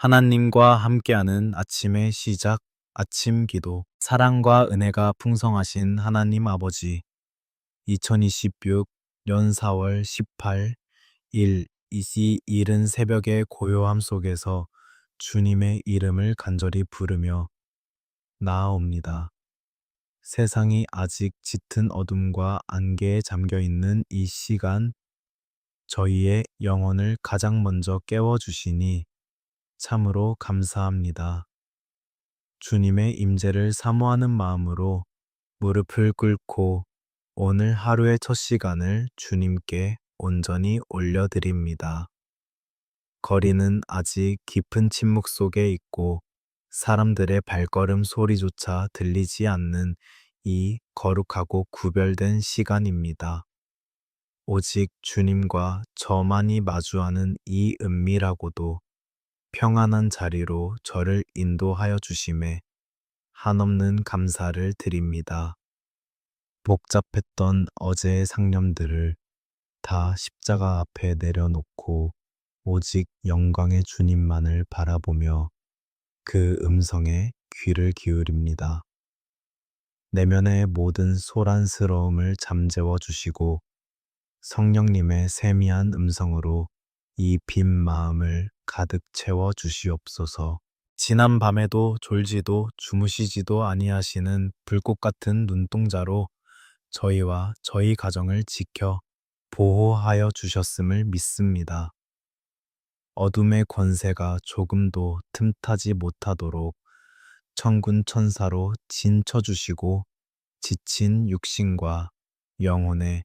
하나님과 함께하는 아침의 시작, 아침 기도. 사랑과 은혜가 풍성하신 하나님 아버지, 2026년 4월 18일, 이 이른 새벽의 고요함 속에서 주님의 이름을 간절히 부르며 나아옵니다. 세상이 아직 짙은 어둠과 안개에 잠겨 있는 이 시간, 저희의 영혼을 가장 먼저 깨워주시니 참으로 감사합니다. 주님의 임재를 사모하는 마음으로 무릎을 꿇고 오늘 하루의 첫 시간을 주님께 온전히 올려드립니다. 거리는 아직 깊은 침묵 속에 있고 사람들의 발걸음 소리조차 들리지 않는 이 거룩하고 구별된 시간입니다. 오직 주님과 저만이 마주하는 이 은밀하고도 평안한 자리로 저를 인도하여 주심에 한없는 감사를 드립니다. 복잡했던 어제의 상념들을 다 십자가 앞에 내려놓고 오직 영광의 주님만을 바라보며 그 음성에 귀를 기울입니다. 내면의 모든 소란스러움을 잠재워 주시고 성령님의 세미한 음성으로 이 빈 마음을 가득 채워 주시옵소서. 지난 밤에도 졸지도 주무시지도 아니하시는 불꽃 같은 눈동자로 저희와 저희 가정을 지켜 보호하여 주셨음을 믿습니다. 어둠의 권세가 조금도 틈타지 못하도록 천군 천사로 진쳐 주시고 지친 육신과 영혼에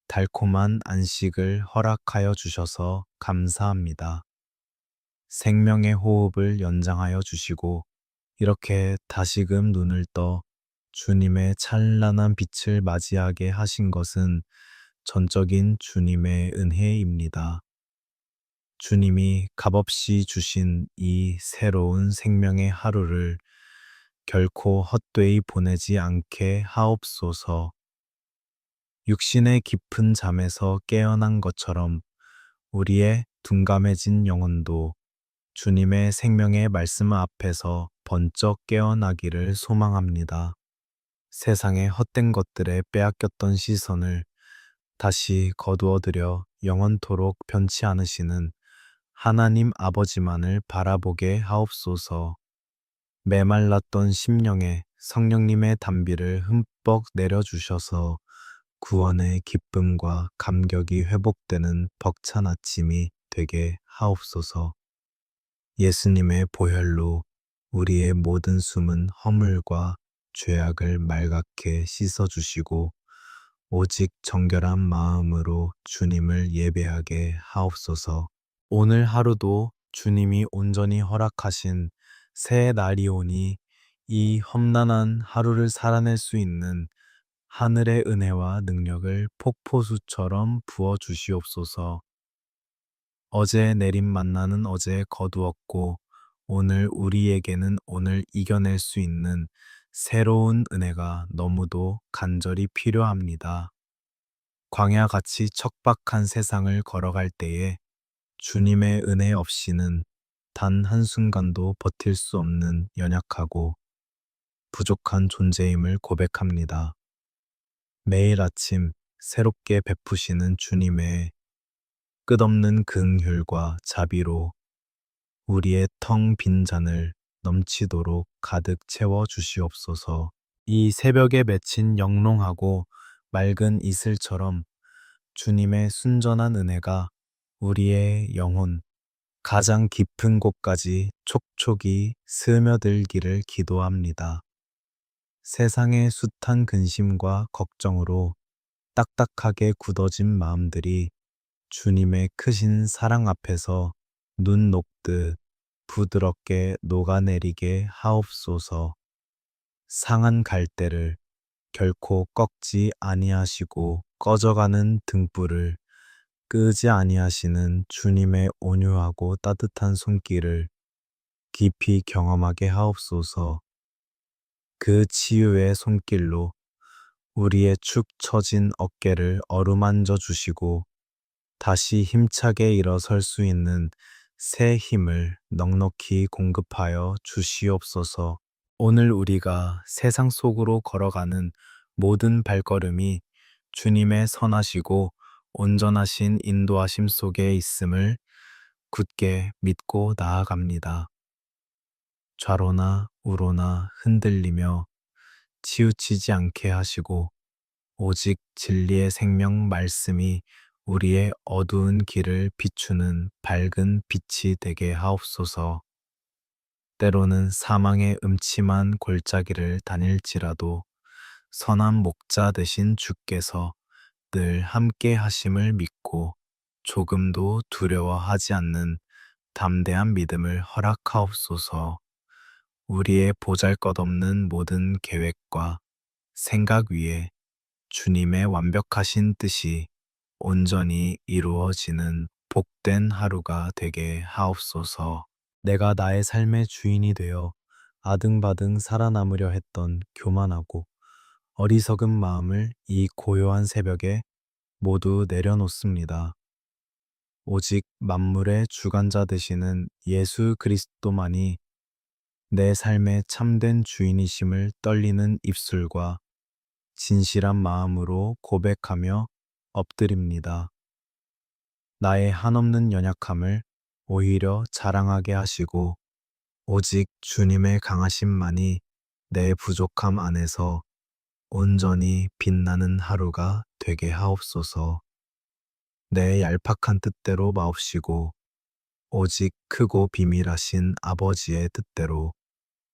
달콤한 안식을 허락하여 주셔서 감사합니다. 생명의 호흡을 연장하여 주시고 이렇게 다시금 눈을 떠 주님의 찬란한 빛을 맞이하게 하신 것은 전적인 주님의 은혜입니다. 주님이 값없이 주신 이 새로운 생명의 하루를 결코 헛되이 보내지 않게 하옵소서. 육신의 깊은 잠에서 깨어난 것처럼 우리의 둔감해진 영혼도 주님의 생명의 말씀 앞에서 번쩍 깨어나기를 소망합니다. 세상의 헛된 것들에 빼앗겼던 시선을 다시 거두어들여 영원토록 변치 않으시는 하나님 아버지만을 바라보게 하옵소서. 메말랐던 심령에 성령님의 단비를 흠뻑 내려주셔서 구원의 기쁨과 감격이 회복되는 벅찬 아침이 되게 하옵소서. 예수님의 보혈로 우리의 모든 숨은 허물과 죄악을 맑게 씻어주시고 오직 정결한 마음으로 주님을 예배하게 하옵소서. 오늘 하루도 주님이 온전히 허락하신 새 날이 오니 이 험난한 하루를 살아낼 수 있는 하늘의 은혜와 능력을 폭포수처럼 부어 주시옵소서. 어제 내린 만나는 어제 거두었고 오늘 우리에게는 오늘 이겨낼 수 있는 새로운 은혜가 너무도 간절히 필요합니다. 광야같이 척박한 세상을 걸어갈 때에 주님의 은혜 없이는 단 한순간도 버틸 수 없는 연약하고 부족한 존재임을 고백합니다. 매일 아침 새롭게 베푸시는 주님의 끝없는 긍휼과 자비로 우리의 텅 빈 잔을 넘치도록 가득 채워 주시옵소서. 이 새벽에 맺힌 영롱하고 맑은 이슬처럼 주님의 순전한 은혜가 우리의 영혼 가장 깊은 곳까지 촉촉이 스며들기를 기도합니다. 세상의 숱한 근심과 걱정으로 딱딱하게 굳어진 마음들이 주님의 크신 사랑 앞에서 눈 녹듯 부드럽게 녹아내리게 하옵소서. 상한 갈대를 결코 꺾지 아니하시고 꺼져가는 등불을 끄지 아니하시는 주님의 온유하고 따뜻한 손길을 깊이 경험하게 하옵소서. 그 치유의 손길로 우리의 축 처진 어깨를 어루만져 주시고 다시 힘차게 일어설 수 있는 새 힘을 넉넉히 공급하여 주시옵소서. 오늘 우리가 세상 속으로 걸어가는 모든 발걸음이 주님의 선하시고 온전하신 인도하심 속에 있음을 굳게 믿고 나아갑니다. 좌로나 우로나 흔들리며 치우치지 않게 하시고 오직 진리의 생명 말씀이 우리의 어두운 길을 비추는 밝은 빛이 되게 하옵소서. 때로는 사망의 음침한 골짜기를 다닐지라도 선한 목자 되신 주께서 늘 함께 하심을 믿고 조금도 두려워하지 않는 담대한 믿음을 허락하옵소서. 우리의 보잘것없는 모든 계획과 생각 위에 주님의 완벽하신 뜻이 온전히 이루어지는 복된 하루가 되게 하옵소서. 내가 나의 삶의 주인이 되어 아등바등 살아남으려 했던 교만하고 어리석은 마음을 이 고요한 새벽에 모두 내려놓습니다. 오직 만물의 주관자 되시는 예수 그리스도만이 내 삶의 참된 주인이심을 떨리는 입술과 진실한 마음으로 고백하며 엎드립니다. 나의 한없는 연약함을 오히려 자랑하게 하시고 오직 주님의 강하심만이 내 부족함 안에서 온전히 빛나는 하루가 되게 하옵소서. 내 얄팍한 뜻대로 마옵시고 오직 크고 비밀하신 아버지의 뜻대로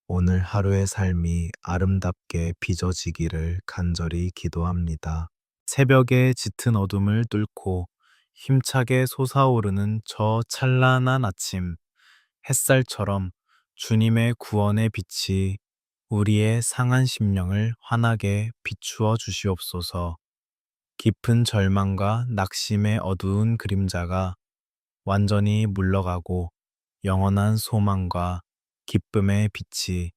오늘 하루의 삶이 아름답게 빚어지기를 간절히 기도합니다. 새벽의 짙은 어둠을 뚫고 힘차게 솟아오르는 저 찬란한 아침, 햇살처럼 주님의 구원의 빛이 우리의 상한 심령을 환하게 비추어 주시옵소서. 깊은 절망과 낙심의 어두운 그림자가 완전히 물러가고 영원한 소망과 기쁨의 빛이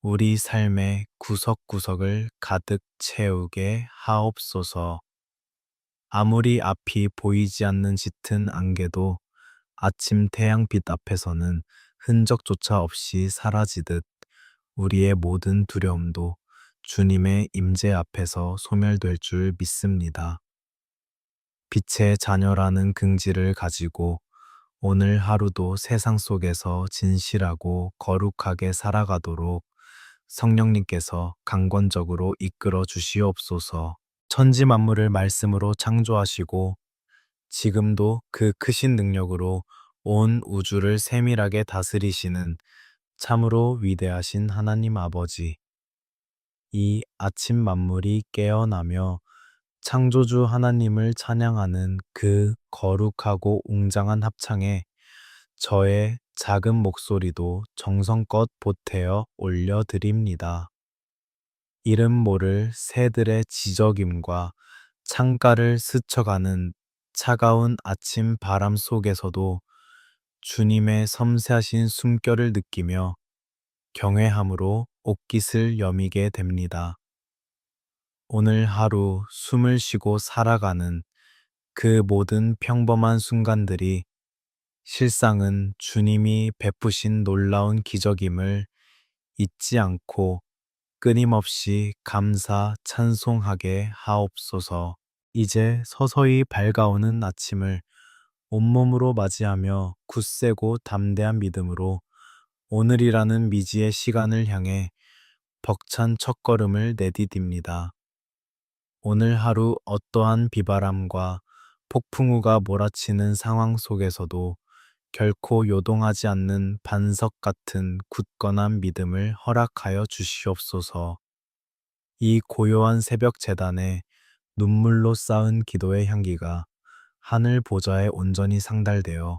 우리 삶의 구석구석을 가득 채우게 하옵소서. 아무리 앞이 보이지 않는 짙은 안개도 아침 태양빛 앞에서는 흔적조차 없이 사라지듯 우리의 모든 두려움도 주님의 임재 앞에서 소멸될 줄 믿습니다. 빛의 자녀라는 긍지를 가지고 오늘 하루도 세상 속에서 진실하고 거룩하게 살아가도록 성령님께서 강권적으로 이끌어 주시옵소서. 천지 만물을 말씀으로 창조하시고 지금도 그 크신 능력으로 온 우주를 세밀하게 다스리시는 참으로 위대하신 하나님 아버지. 이 아침 만물이 깨어나며 창조주 하나님을 찬양하는 그 거룩하고 웅장한 합창에 저의 작은 목소리도 정성껏 보태어 올려드립니다. 이름 모를 새들의 지저귐과 창가를 스쳐가는 차가운 아침 바람 속에서도 주님의 섬세하신 숨결을 느끼며 경외함으로 옷깃을 여미게 됩니다. 오늘 하루 숨을 쉬고 살아가는 그 모든 평범한 순간들이 실상은 주님이 베푸신 놀라운 기적임을 잊지 않고 끊임없이 감사 찬송하게 하옵소서. 이제 서서히 밝아오는 아침을 온몸으로 맞이하며 굳세고 담대한 믿음으로 오늘이라는 미지의 시간을 향해 벅찬 첫걸음을 내디딥니다. 오늘 하루 어떠한 비바람과 폭풍우가 몰아치는 상황 속에서도 결코 요동하지 않는 반석 같은 굳건한 믿음을 허락하여 주시옵소서. 이 고요한 새벽 제단에 눈물로 쌓은 기도의 향기가 하늘 보좌에 온전히 상달되어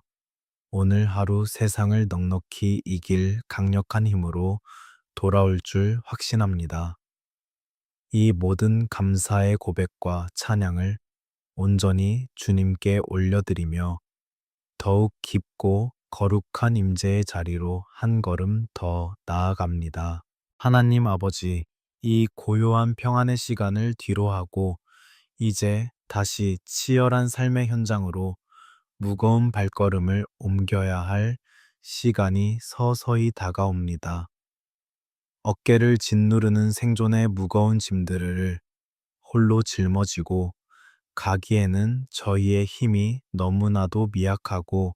오늘 하루 세상을 넉넉히 이길 강력한 힘으로 돌아올 줄 확신합니다. 이 모든 감사의 고백과 찬양을 온전히 주님께 올려드리며 더욱 깊고 거룩한 임재의 자리로 한 걸음 더 나아갑니다. 하나님 아버지, 이 고요한 평안의 시간을 뒤로하고 이제 다시 치열한 삶의 현장으로 무거운 발걸음을 옮겨야 할 시간이 서서히 다가옵니다. 어깨를 짓누르는 생존의 무거운 짐들을 홀로 짊어지고 가기에는 저희의 힘이 너무나도 미약하고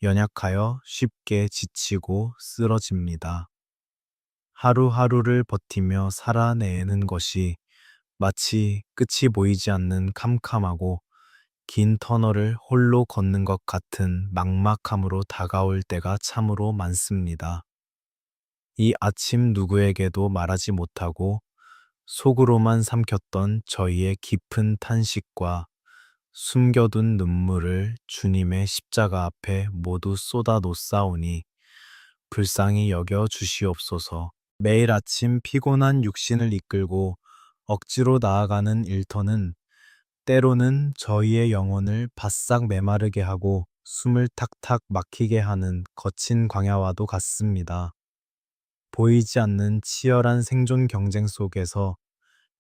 연약하여 쉽게 지치고 쓰러집니다. 하루하루를 버티며 살아내는 것이 마치 끝이 보이지 않는 캄캄하고 긴 터널을 홀로 걷는 것 같은 막막함으로 다가올 때가 참으로 많습니다. 이 아침 누구에게도 말하지 못하고 속으로만 삼켰던 저희의 깊은 탄식과 숨겨둔 눈물을 주님의 십자가 앞에 모두 쏟아 놓사오니 불쌍히 여겨 주시옵소서. 매일 아침 피곤한 육신을 이끌고 억지로 나아가는 일터는 때로는 저희의 영혼을 바싹 메마르게 하고 숨을 탁탁 막히게 하는 거친 광야와도 같습니다. 보이지 않는 치열한 생존 경쟁 속에서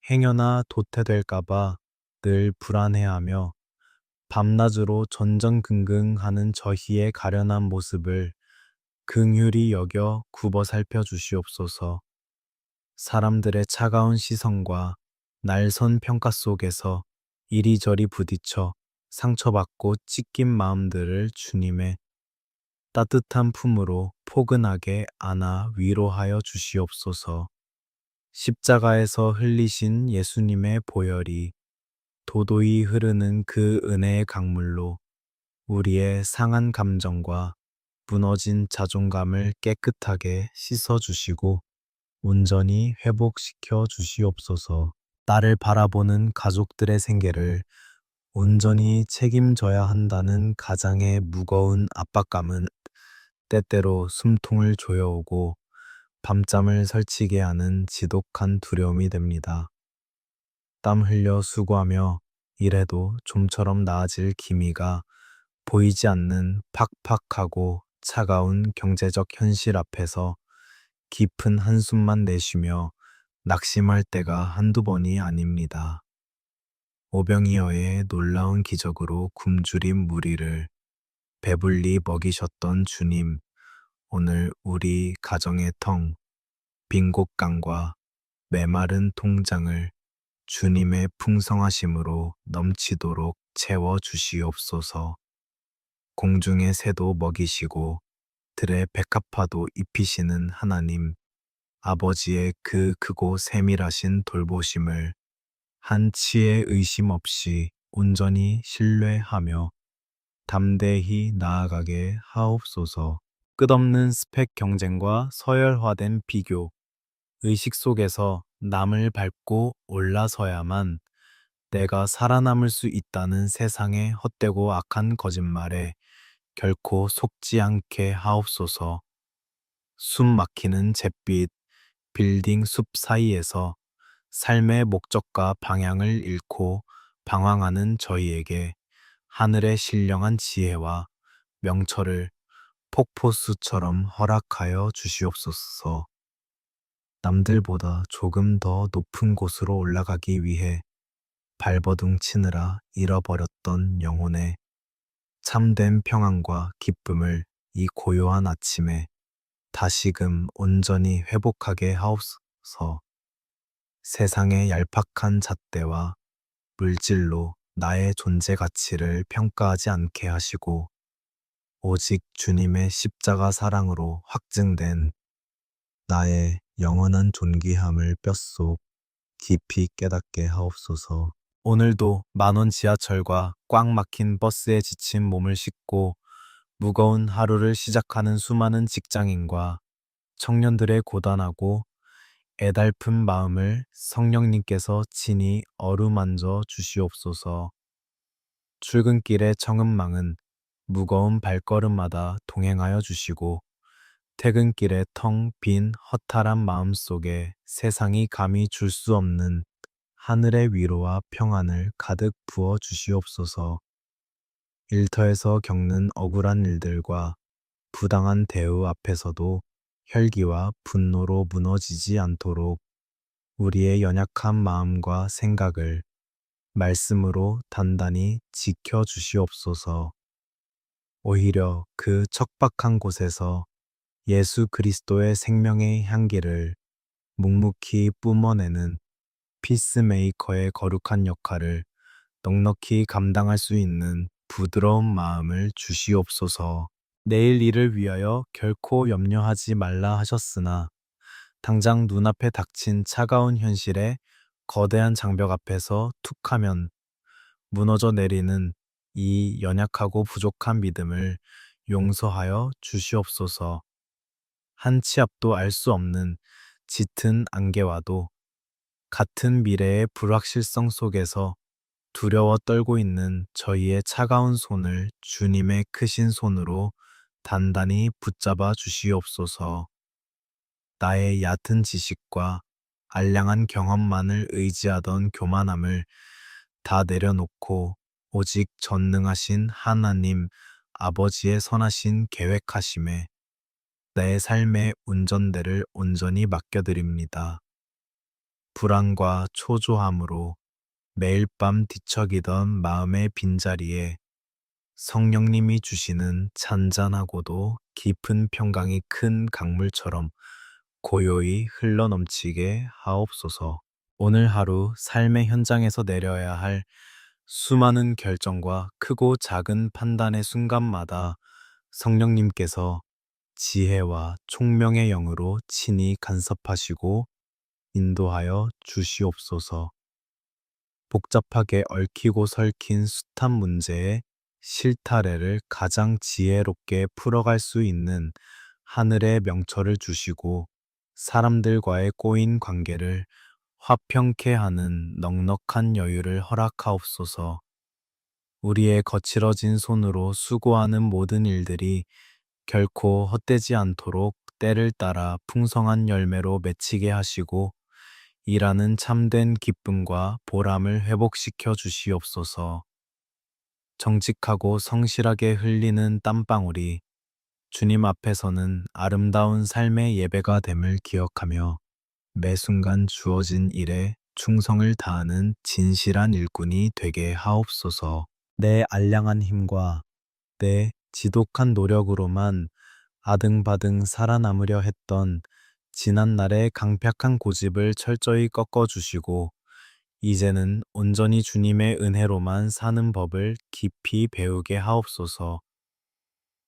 행여나 도태될까봐 늘 불안해하며 밤낮으로 전전긍긍하는 저희의 가련한 모습을 긍휼히 여겨 굽어 살펴 주시옵소서. 사람들의 차가운 시선과 날선 평가 속에서 이리저리 부딪혀 상처받고 찢긴 마음들을 주님의 따뜻한 품으로 포근하게 안아 위로하여 주시옵소서. 십자가에서 흘리신 예수님의 보혈이 도도히 흐르는 그 은혜의 강물로 우리의 상한 감정과 무너진 자존감을 깨끗하게 씻어 주시고 온전히 회복시켜 주시옵소서. 나를 바라보는 가족들의 생계를 온전히 책임져야 한다는 가장의 무거운 압박감은 때때로 숨통을 조여오고 밤잠을 설치게 하는 지독한 두려움이 됩니다. 땀 흘려 수고하며 일해도 좀처럼 나아질 기미가 보이지 않는 팍팍하고 차가운 경제적 현실 앞에서 깊은 한숨만 내쉬며 낙심할 때가 한두 번이 아닙니다. 오병이어의 놀라운 기적으로 굶주린 무리를 배불리 먹이셨던 주님, 오늘 우리 가정의 빈 곳간과 메마른 통장을 주님의 풍성하심으로 넘치도록 채워 주시옵소서. 공중의 새도 먹이시고 들의 백합화도 입히시는 하나님, 아버지의 그 크고 세밀하신 돌보심을 한치의 의심 없이 온전히 신뢰하며 담대히 나아가게 하옵소서. 끝없는 스펙 경쟁과 서열화된 비교, 의식 속에서 남을 밟고 올라서야만 내가 살아남을 수 있다는 세상의 헛되고 악한 거짓말에 결코 속지 않게 하옵소서. 숨 막히는 잿빛, 빌딩 숲 사이에서 삶의 목적과 방향을 잃고 방황하는 저희에게 하늘의 신령한 지혜와 명철을 폭포수처럼 허락하여 주시옵소서. 남들보다 조금 더 높은 곳으로 올라가기 위해 발버둥 치느라 잃어버렸던 영혼의 참된 평안과 기쁨을 이 고요한 아침에 다시금 온전히 회복하게 하옵소서. 세상의 얄팍한 잣대와 물질로 나의 존재 가치를 평가하지 않게 하시고 오직 주님의 십자가 사랑으로 확증된 나의 영원한 존귀함을 뼛속 깊이 깨닫게 하옵소서. 오늘도 만원 지하철과 꽉 막힌 버스에 지친 몸을 싣고 무거운 하루를 시작하는 수많은 직장인과 청년들의 고단하고 애달픈 마음을 성령님께서 친히 어루만져 주시옵소서. 출근길의 청음망은 무거운 발걸음마다 동행하여 주시고 퇴근길의 텅 빈 허탈한 마음 속에 세상이 감히 줄 수 없는 하늘의 위로와 평안을 가득 부어 주시옵소서. 일터에서 겪는 억울한 일들과 부당한 대우 앞에서도 혈기와 분노로 무너지지 않도록 우리의 연약한 마음과 생각을 말씀으로 단단히 지켜 주시옵소서. 오히려 그 척박한 곳에서 예수 그리스도의 생명의 향기를 묵묵히 뿜어내는 피스메이커의 거룩한 역할을 넉넉히 감당할 수 있는 부드러운 마음을 주시옵소서. 내일 일을 위하여 결코 염려하지 말라 하셨으나 당장 눈앞에 닥친 차가운 현실에 거대한 장벽 앞에서 툭하면 무너져 내리는 이 연약하고 부족한 믿음을 용서하여 주시옵소서. 한 치 앞도 알 수 없는 짙은 안개와도 같은 미래의 불확실성 속에서 두려워 떨고 있는 저희의 차가운 손을 주님의 크신 손으로 단단히 붙잡아 주시옵소서. 나의 얕은 지식과 알량한 경험만을 의지하던 교만함을 다 내려놓고 오직 전능하신 하나님 아버지의 선하신 계획하심에 내 삶의 운전대를 온전히 맡겨드립니다. 불안과 초조함으로 매일 밤 뒤척이던 마음의 빈자리에 성령님이 주시는 잔잔하고도 깊은 평강이 큰 강물처럼 고요히 흘러넘치게 하옵소서. 오늘 하루 삶의 현장에서 내려야 할 수많은 결정과 크고 작은 판단의 순간마다 성령님께서 지혜와 총명의 영으로 친히 간섭하시고 인도하여 주시옵소서. 복잡하게 얽히고 설킨 숱한 문제의 실타래를 가장 지혜롭게 풀어갈 수 있는 하늘의 명철을 주시고 사람들과의 꼬인 관계를 화평케 하는 넉넉한 여유를 허락하옵소서. 우리의 거칠어진 손으로 수고하는 모든 일들이 결코 헛되지 않도록 때를 따라 풍성한 열매로 맺히게 하시고 일하는 참된 기쁨과 보람을 회복시켜 주시옵소서. 정직하고 성실하게 흘리는 땀방울이 주님 앞에서는 아름다운 삶의 예배가 됨을 기억하며 매 순간 주어진 일에 충성을 다하는 진실한 일꾼이 되게 하옵소서. 내 알량한 힘과 내 지독한 노력으로만 아등바등 살아남으려 했던 지난날의 강팍한 고집을 철저히 꺾어주시고 이제는 온전히 주님의 은혜로만 사는 법을 깊이 배우게 하옵소서.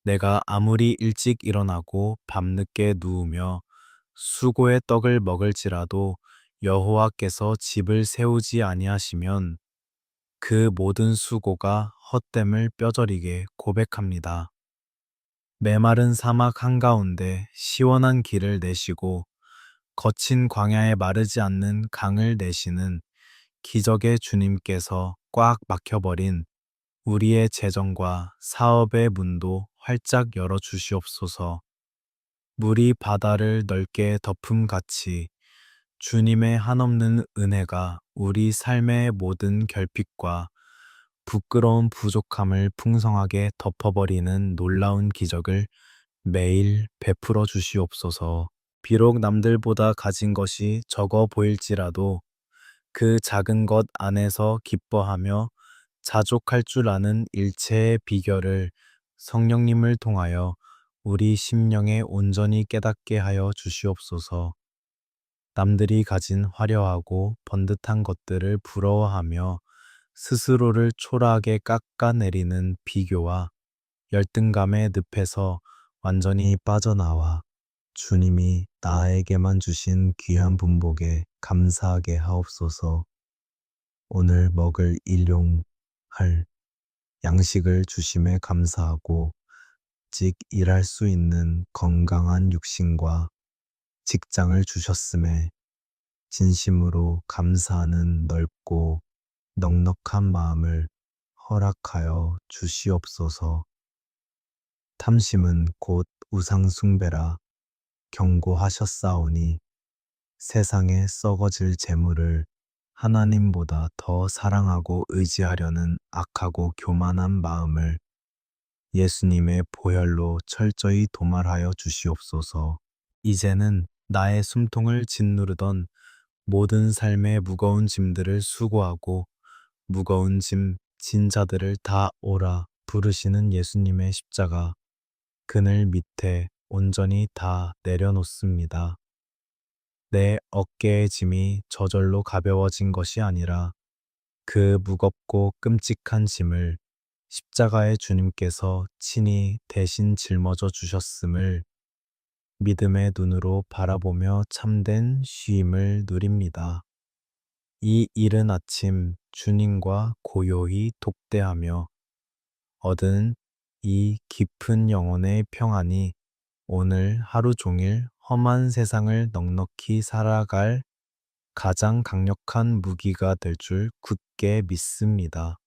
내가 아무리 일찍 일어나고 밤늦게 누우며 수고의 떡을 먹을지라도 여호와께서 집을 세우지 아니하시면 그 모든 수고가 헛됨을 뼈저리게 고백합니다. 메마른 사막 한가운데 시원한 길을 내시고 거친 광야에 마르지 않는 강을 내시는 기적의 주님께서 꽉 막혀버린 우리의 재정과 사업의 문도 활짝 열어 주시옵소서. 물이 바다를 넓게 덮음같이 주님의 한없는 은혜가 우리 삶의 모든 결핍과 부끄러운 부족함을 풍성하게 덮어버리는 놀라운 기적을 매일 베풀어 주시옵소서. 비록 남들보다 가진 것이 적어 보일지라도 그 작은 것 안에서 기뻐하며 자족할 줄 아는 일체의 비결을 성령님을 통하여 우리 심령에 온전히 깨닫게 하여 주시옵소서. 남들이 가진 화려하고 번듯한 것들을 부러워하며 스스로를 초라하게 깎아내리는 비교와 열등감의 늪에서 완전히 빠져나와 주님이 나에게만 주신 귀한 분복에 감사하게 하옵소서. 오늘 먹을 일용할 양식을 주심에 감사하고 직 일할 수 있는 건강한 육신과 직장을 주셨음에 진심으로 감사하는 넓고 넉넉한 마음을 허락하여 주시옵소서. 탐심은 곧 우상숭배라 경고하셨사오니 세상에 썩어질 재물을 하나님보다 더 사랑하고 의지하려는 악하고 교만한 마음을 예수님의 보혈로 철저히 도말하여 주시옵소서. 이제는 나의 숨통을 짓누르던 모든 삶의 무거운 짐들을 수고하고 무거운 짐 진 자들을 다 오라 부르시는 예수님의 십자가, 그늘 밑에 온전히 다 내려놓습니다. 내 어깨의 짐이 저절로 가벼워진 것이 아니라 그 무겁고 끔찍한 짐을 십자가의 주님께서 친히 대신 짊어져 주셨음을 믿음의 눈으로 바라보며 참된 쉼을 누립니다. 이 이른 아침 주님과 고요히 독대하며 얻은 이 깊은 영혼의 평안이 오늘 하루 종일 험한 세상을 넉넉히 살아갈 가장 강력한 무기가 될 줄 굳게 믿습니다.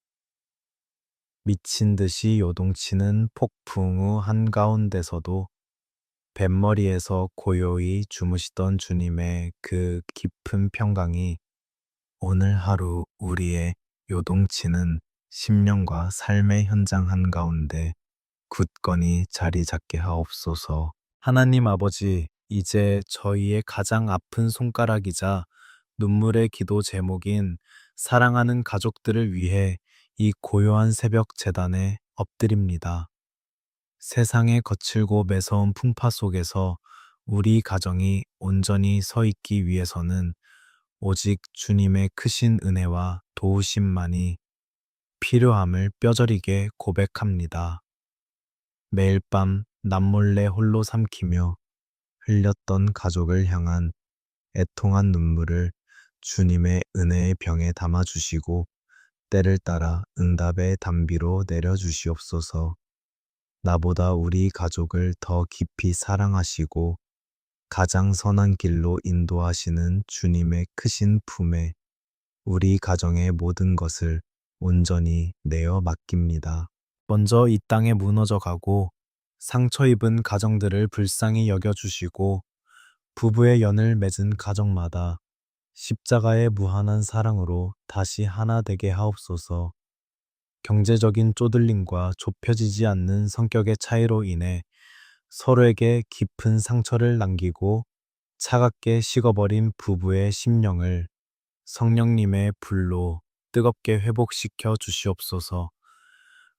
미친 듯이 요동치는 폭풍우 한가운데서도 뱃머리에서 고요히 주무시던 주님의 그 깊은 평강이 오늘 하루 우리의 요동치는 심령과 삶의 현장 한가운데 굳건히 자리 잡게 하옵소서. 하나님 아버지, 이제 저희의 가장 아픈 손가락이자 눈물의 기도 제목인 사랑하는 가족들을 위해 이 고요한 새벽 제단에 엎드립니다. 세상의 거칠고 매서운 풍파 속에서 우리 가정이 온전히 서 있기 위해서는 오직 주님의 크신 은혜와 도우심만이 필요함을 뼈저리게 고백합니다. 매일 밤 남몰래 홀로 삼키며 흘렸던 가족을 향한 애통한 눈물을 주님의 은혜의 병에 담아주시고 때를 따라 응답의 담비로 내려주시옵소서. 나보다 우리 가족을 더 깊이 사랑하시고 가장 선한 길로 인도하시는 주님의 크신 품에 우리 가정의 모든 것을 온전히 내어 맡깁니다. 먼저 이 땅에 무너져 가고 상처 입은 가정들을 불쌍히 여겨주시고 부부의 연을 맺은 가정마다 십자가의 무한한 사랑으로 다시 하나 되게 하옵소서. 경제적인 쪼들림과 좁혀지지 않는 성격의 차이로 인해 서로에게 깊은 상처를 남기고 차갑게 식어버린 부부의 심령을 성령님의 불로 뜨겁게 회복시켜 주시옵소서.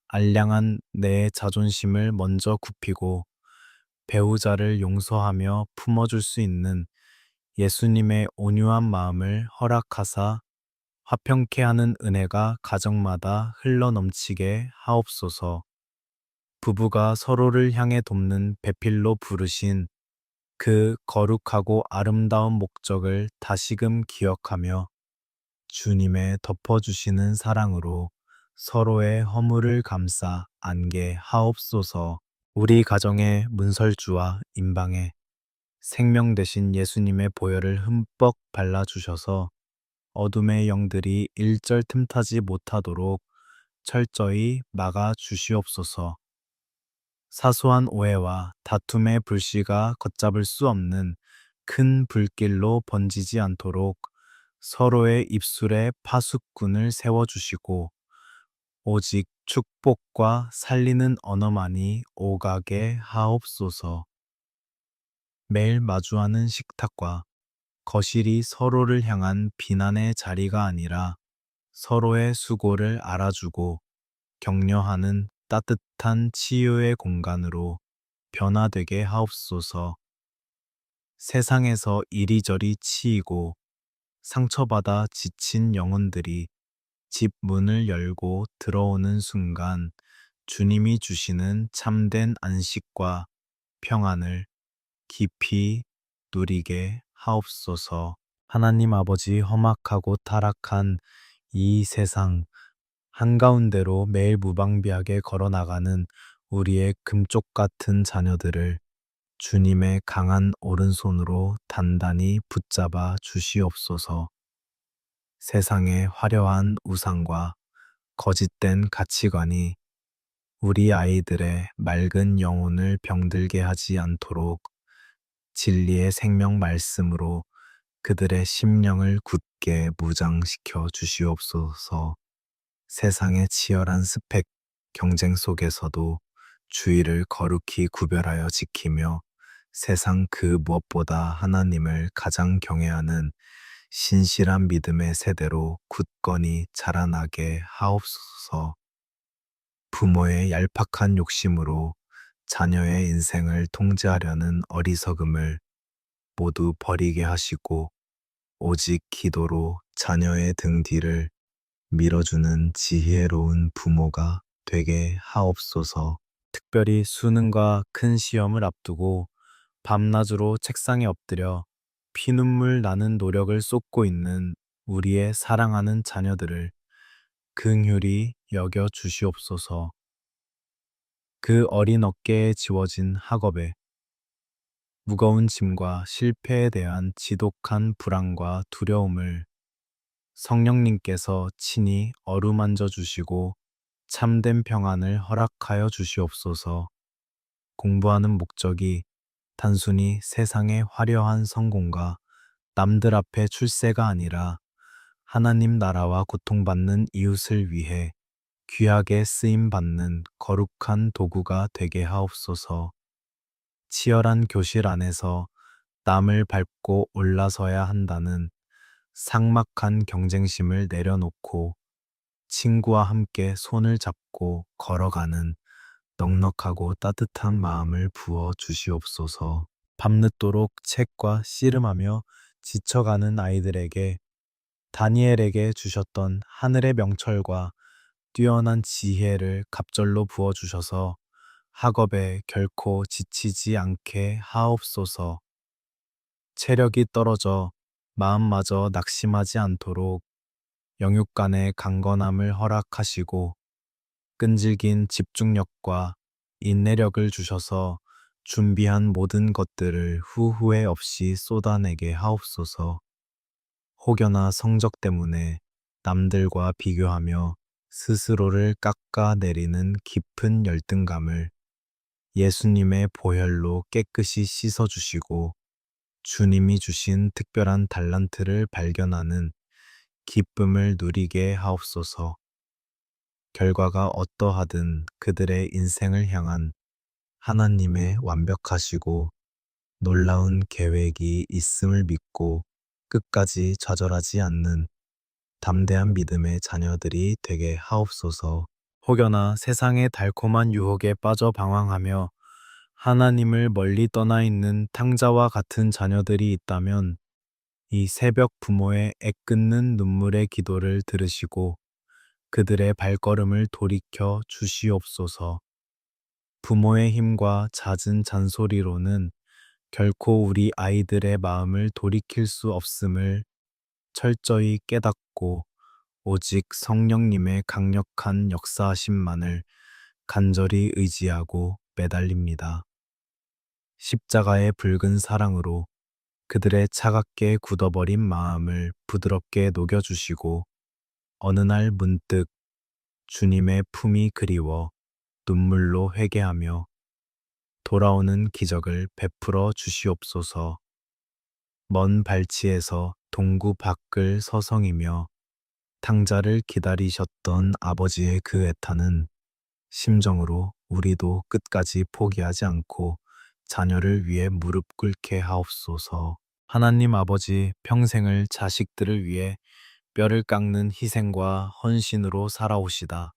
알량한 내 자존심을 먼저 굽히고 배우자를 용서하며 품어줄 수 있는 예수님의 온유한 마음을 허락하사 화평케 하는 은혜가 가정마다 흘러넘치게 하옵소서. 부부가 서로를 향해 돕는 배필로 부르신 그 거룩하고 아름다운 목적을 다시금 기억하며 주님의 덮어주시는 사랑으로 서로의 허물을 감싸 안게 하옵소서. 우리 가정의 문설주와 임방에 생명 되신 예수님의 보혈을 흠뻑 발라주셔서 어둠의 영들이 일절 틈타지 못하도록 철저히 막아 주시옵소서. 사소한 오해와 다툼의 불씨가 걷잡을 수 없는 큰 불길로 번지지 않도록 서로의 입술에 파수꾼을 세워주시고 오직 축복과 살리는 언어만이 오가게 하옵소서. 매일 마주하는 식탁과 거실이 서로를 향한 비난의 자리가 아니라 서로의 수고를 알아주고 격려하는 따뜻한 치유의 공간으로 변화되게 하옵소서. 세상에서 이리저리 치이고 상처받아 지친 영혼들이 집 문을 열고 들어오는 순간 주님이 주시는 참된 안식과 평안을 깊이 누리게 하옵소서. 하나님 아버지, 험악하고 타락한 이 세상 한가운데로 매일 무방비하게 걸어나가는 우리의 금쪽 같은 자녀들을 주님의 강한 오른손으로 단단히 붙잡아 주시옵소서. 세상의 화려한 우상과 거짓된 가치관이 우리 아이들의 맑은 영혼을 병들게 하지 않도록 진리의 생명 말씀으로 그들의 심령을 굳게 무장시켜 주시옵소서. 세상의 치열한 스펙 경쟁 속에서도 주의를 거룩히 구별하여 지키며 세상 그 무엇보다 하나님을 가장 경외하는 신실한 믿음의 세대로 굳건히 자라나게 하옵소서. 부모의 얄팍한 욕심으로 자녀의 인생을 통제하려는 어리석음을 모두 버리게 하시고 오직 기도로 자녀의 등 뒤를 밀어주는 지혜로운 부모가 되게 하옵소서. 특별히 수능과 큰 시험을 앞두고 밤낮으로 책상에 엎드려 피눈물 나는 노력을 쏟고 있는 우리의 사랑하는 자녀들을 긍휼히 여겨 주시옵소서. 그 어린 어깨에 지워진 학업에 무거운 짐과 실패에 대한 지독한 불안과 두려움을 성령님께서 친히 어루만져 주시고 참된 평안을 허락하여 주시옵소서. 공부하는 목적이 단순히 세상의 화려한 성공과 남들 앞에 출세가 아니라 하나님 나라와 고통받는 이웃을 위해 귀하게 쓰임받는 거룩한 도구가 되게 하옵소서. 치열한 교실 안에서 남을 밟고 올라서야 한다는 삭막한 경쟁심을 내려놓고 친구와 함께 손을 잡고 걸어가는 넉넉하고 따뜻한 마음을 부어 주시옵소서. 밤늦도록 책과 씨름하며 지쳐가는 아이들에게 다니엘에게 주셨던 하늘의 명철과 뛰어난 지혜를 갑절로 부어 주셔서 학업에 결코 지치지 않게 하옵소서. 체력이 떨어져 마음마저 낙심하지 않도록 영육 간의 강건함을 허락하시고 끈질긴 집중력과 인내력을 주셔서 준비한 모든 것들을 후후회 없이 쏟아내게 하옵소서. 혹여나 성적 때문에 남들과 비교하며 스스로를 깎아내리는 깊은 열등감을 예수님의 보혈로 깨끗이 씻어주시고 주님이 주신 특별한 달란트를 발견하는 기쁨을 누리게 하옵소서. 결과가 어떠하든 그들의 인생을 향한 하나님의 완벽하시고 놀라운 계획이 있음을 믿고 끝까지 좌절하지 않는 담대한 믿음의 자녀들이 되게 하옵소서. 혹여나 세상의 달콤한 유혹에 빠져 방황하며 하나님을 멀리 떠나 있는 탕자와 같은 자녀들이 있다면 이 새벽 부모의 애끓는 눈물의 기도를 들으시고 그들의 발걸음을 돌이켜 주시옵소서. 부모의 힘과 잦은 잔소리로는 결코 우리 아이들의 마음을 돌이킬 수 없음을 철저히 깨닫고 오직 성령님의 강력한 역사하심만을 간절히 의지하고 매달립니다. 십자가의 붉은 사랑으로 그들의 차갑게 굳어버린 마음을 부드럽게 녹여주시고 어느 날 문득 주님의 품이 그리워 눈물로 회개하며 돌아오는 기적을 베풀어 주시옵소서. 먼 발치에서 동구 밖을 서성이며 탕자를 기다리셨던 아버지의 그 애타는 심정으로 우리도 끝까지 포기하지 않고 자녀를 위해 무릎 꿇게 하옵소서. 하나님 아버지, 평생을 자식들을 위해 뼈를 깎는 희생과 헌신으로 살아오시다.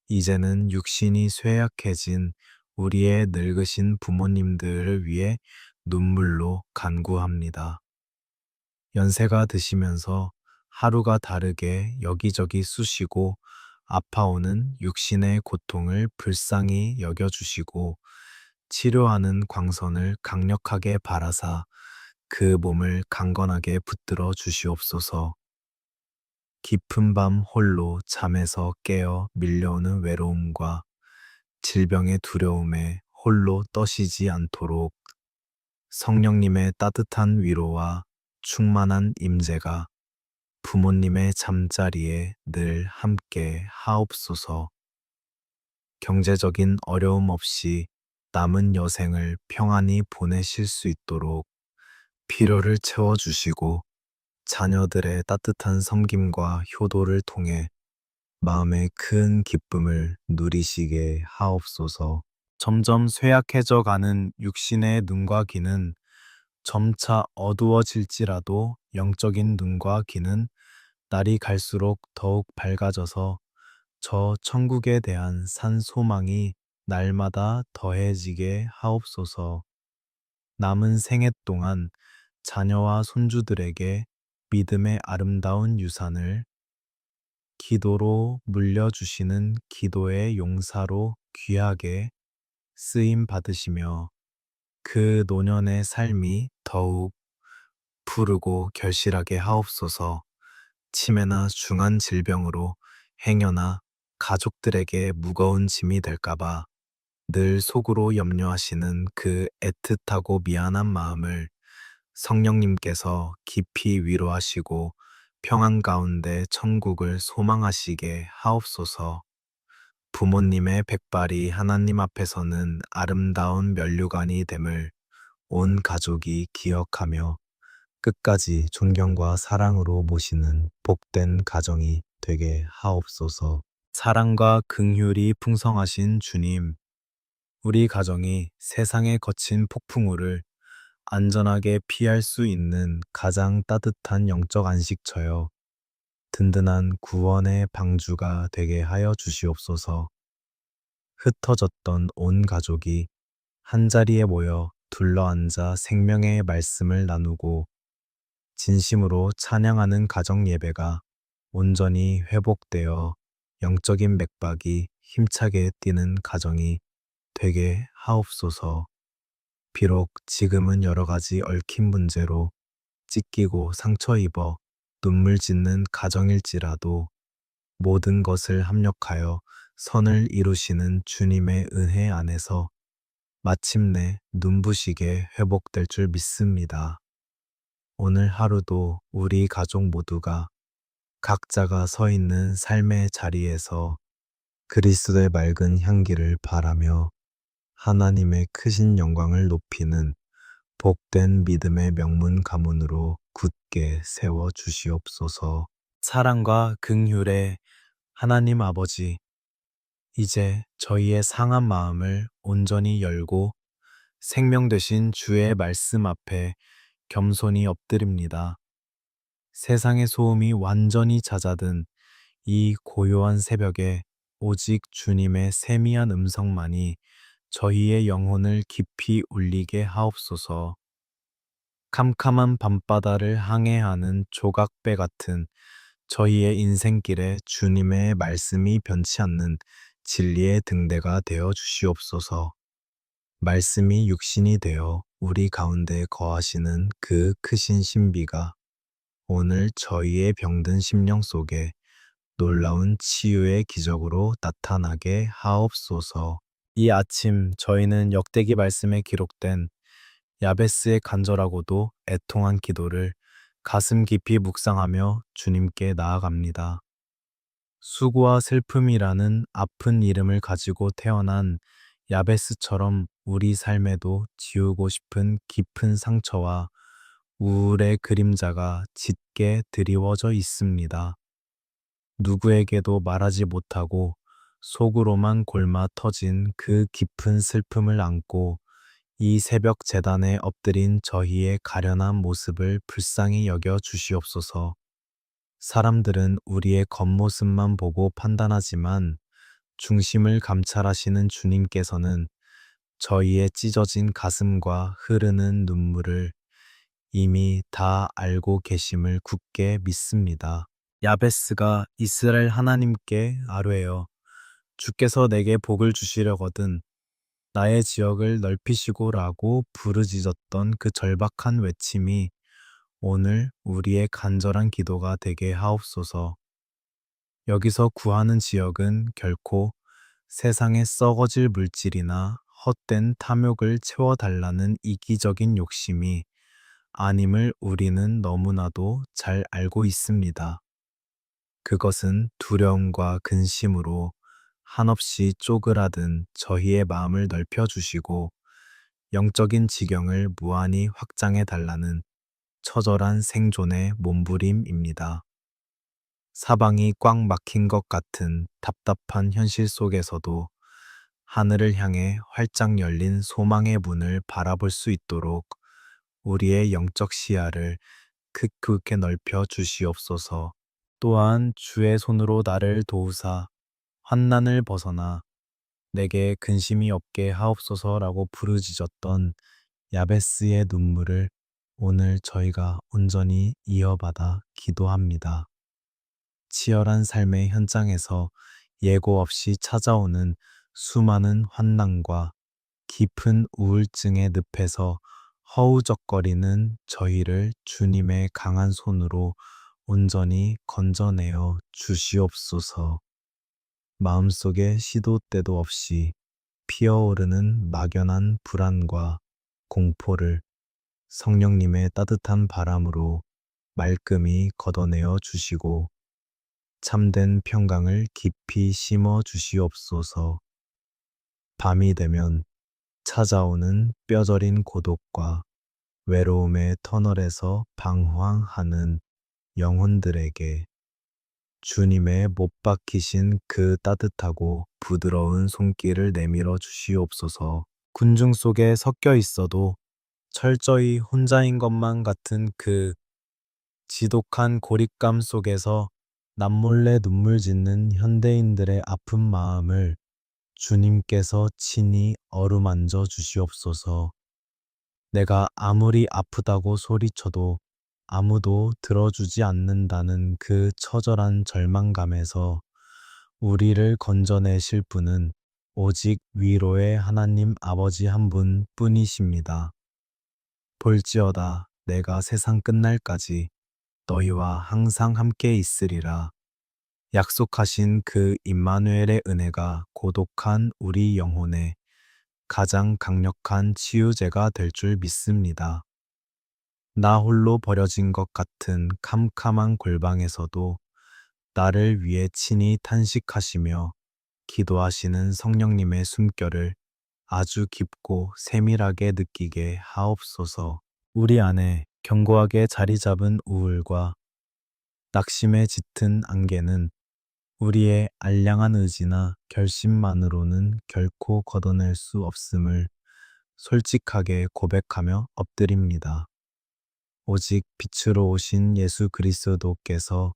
이제는 육신이 쇠약해진 우리의 늙으신 부모님들을 위해 눈물로 간구합니다. 연세가 드시면서 하루가 다르게 여기저기 쑤시고 아파오는 육신의 고통을 불쌍히 여겨주시고 치료하는 광선을 강력하게 바라사 그 몸을 강건하게 붙들어 주시옵소서. 깊은 밤 홀로 잠에서 깨어 밀려오는 외로움과 질병의 두려움에 홀로 떠시지 않도록 성령님의 따뜻한 위로와 충만한 임재가 부모님의 잠자리에 늘 함께 하옵소서. 경제적인 어려움 없이 남은 여생을 평안히 보내실 수 있도록 필요를 채워주시고 자녀들의 따뜻한 섬김과 효도를 통해 마음의 큰 기쁨을 누리시게 하옵소서. 점점 쇠약해져 가는 육신의 눈과 귀는 점차 어두워질지라도 영적인 눈과 귀는 날이 갈수록 더욱 밝아져서 저 천국에 대한 산 소망이 날마다 더해지게 하옵소서. 남은 생애 동안 자녀와 손주들에게 믿음의 아름다운 유산을 기도로 물려주시는 기도의 용사로 귀하게 쓰임 받으시며 그 노년의 삶이 더욱 푸르고 결실하게 하옵소서. 치매나 중한 질병으로 행여나 가족들에게 무거운 짐이 될까봐 늘 속으로 염려하시는 그 애틋하고 미안한 마음을 성령님께서 깊이 위로하시고 평안 가운데 천국을 소망하시게 하옵소서. 부모님의 백발이 하나님 앞에서는 아름다운 면류관이 됨을 온 가족이 기억하며 끝까지 존경과 사랑으로 모시는 복된 가정이 되게 하옵소서. 사랑과 긍휼이 풍성하신 주님, 우리 가정이 세상의 거친 폭풍우를 안전하게 피할 수 있는 가장 따뜻한 영적 안식처여 든든한 구원의 방주가 되게 하여 주시옵소서. 흩어졌던 온 가족이 한자리에 모여 둘러앉아 생명의 말씀을 나누고 진심으로 찬양하는 가정 예배가 온전히 회복되어 영적인 맥박이 힘차게 뛰는 가정이 되게 하옵소서. 비록 지금은 여러 가지 얽힌 문제로 찢기고 상처 입어 눈물 짓는 가정일지라도 모든 것을 합력하여 선을 이루시는 주님의 은혜 안에서 마침내 눈부시게 회복될 줄 믿습니다. 오늘 하루도 우리 가족 모두가 각자가 서 있는 삶의 자리에서 그리스도의 맑은 향기를 바라며 하나님의 크신 영광을 높이는 복된 믿음의 명문 가문으로 굳게 세워 주시옵소서. 사랑과 긍휼의 하나님 아버지, 이제 저희의 상한 마음을 온전히 열고 생명 되신 주의 말씀 앞에 겸손히 엎드립니다. 세상의 소음이 완전히 잦아든 이 고요한 새벽에 오직 주님의 세미한 음성만이 저희의 영혼을 깊이 울리게 하옵소서. 캄캄한 밤바다를 항해하는 조각배 같은 저희의 인생길에 주님의 말씀이 변치 않는 진리의 등대가 되어 주시옵소서. 말씀이 육신이 되어 우리 가운데 거하시는 그 크신 신비가 오늘 저희의 병든 심령 속에 놀라운 치유의 기적으로 나타나게 하옵소서. 이 아침 저희는 역대기 말씀에 기록된 야베스의 간절하고도 애통한 기도를 가슴 깊이 묵상하며 주님께 나아갑니다. 수고와 슬픔이라는 아픈 이름을 가지고 태어난 야베스처럼 우리 삶에도 지우고 싶은 깊은 상처와 우울의 그림자가 짙게 드리워져 있습니다. 누구에게도 말하지 못하고 속으로만 골마 터진 그 깊은 슬픔을 안고 이 새벽 제단에 엎드린 저희의 가련한 모습을 불쌍히 여겨 주시옵소서. 사람들은 우리의 겉모습만 보고 판단하지만 중심을 감찰하시는 주님께서는 저희의 찢어진 가슴과 흐르는 눈물을 이미 다 알고 계심을 굳게 믿습니다. 야베스가 이스라엘 하나님께 아뢰어 주께서 내게 복을 주시려거든 나의 지역을 넓히시고라고 부르짖었던 그 절박한 외침이 오늘 우리의 간절한 기도가 되게 하옵소서. 여기서 구하는 지역은 결코 세상의 썩어질 물질이나 헛된 탐욕을 채워달라는 이기적인 욕심이 아님을 우리는 너무나도 잘 알고 있습니다. 그것은 두려움과 근심으로 한없이 쪼그라든 저희의 마음을 넓혀주시고 영적인 지경을 무한히 확장해 달라는 처절한 생존의 몸부림입니다. 사방이 꽉 막힌 것 같은 답답한 현실 속에서도 하늘을 향해 활짝 열린 소망의 문을 바라볼 수 있도록 우리의 영적 시야를 크게 넓혀 주시옵소서. 또한 주의 손으로 나를 도우사 환난을 벗어나 내게 근심이 없게 하옵소서라고 부르짖었던 야베스의 눈물을 오늘 저희가 온전히 이어받아 기도합니다. 치열한 삶의 현장에서 예고 없이 찾아오는 수많은 환난과 깊은 우울증의 늪에서 허우적거리는 저희를 주님의 강한 손으로 온전히 건져내어 주시옵소서. 마음속에 시도 때도 없이 피어오르는 막연한 불안과 공포를 성령님의 따뜻한 바람으로 말끔히 걷어내어 주시고 참된 평강을 깊이 심어 주시옵소서. 밤이 되면 찾아오는 뼈저린 고독과 외로움의 터널에서 방황하는 영혼들에게 주님의 못 박히신 그 따뜻하고 부드러운 손길을 내밀어 주시옵소서. 군중 속에 섞여 있어도 철저히 혼자인 것만 같은 그 지독한 고립감 속에서 남몰래 눈물 짓는 현대인들의 아픈 마음을 주님께서 친히 어루만져 주시옵소서. 내가 아무리 아프다고 소리쳐도 아무도 들어주지 않는다는 그 처절한 절망감에서 우리를 건져내실 분은 오직 위로의 하나님 아버지 한 분 뿐이십니다. 볼지어다 내가 세상 끝날까지 너희와 항상 함께 있으리라. 약속하신 그 임마누엘의 은혜가 고독한 우리 영혼에 가장 강력한 치유제가 될 줄 믿습니다. 나 홀로 버려진 것 같은 캄캄한 골방에서도 나를 위해 친히 탄식하시며 기도하시는 성령님의 숨결을 아주 깊고 세밀하게 느끼게 하옵소서. 우리 안에 견고하게 자리 잡은 우울과 낙심에 짙은 안개는 우리의 알량한 의지나 결심만으로는 결코 걷어낼 수 없음을 솔직하게 고백하며 엎드립니다. 오직 빛으로 오신 예수 그리스도께서